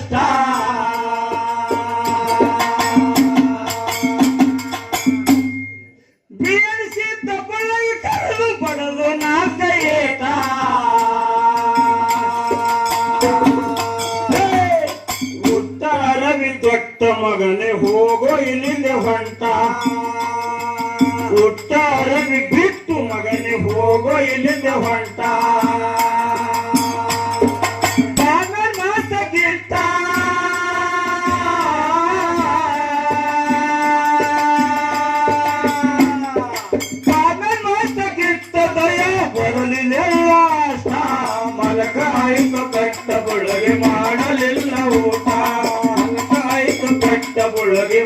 ಲಾಷ್ಟ ಬೀಳಿಸಿ ತಗೊಳ್ಳಿ ಕರೆದು ಬಡದು ನಾಕ ಏಟ ಉತ್ತಾರವಿ ದೊಡ್ಡ ಮಗನೇ ಹೋಗೋ ಇಲ್ಲಿಂದ ಹೊಂಟ ಉತ್ತಾರವಿ ಬಿಟ್ಟು ಮಗನೇ ಹೋಗೋ ಇಲ್ಲಿಂದ ಹೊಂಟ ಮಾಡಲಿಲ್ಲ ಊಟ ಕಟ್ಟ ಬುಳಗೆ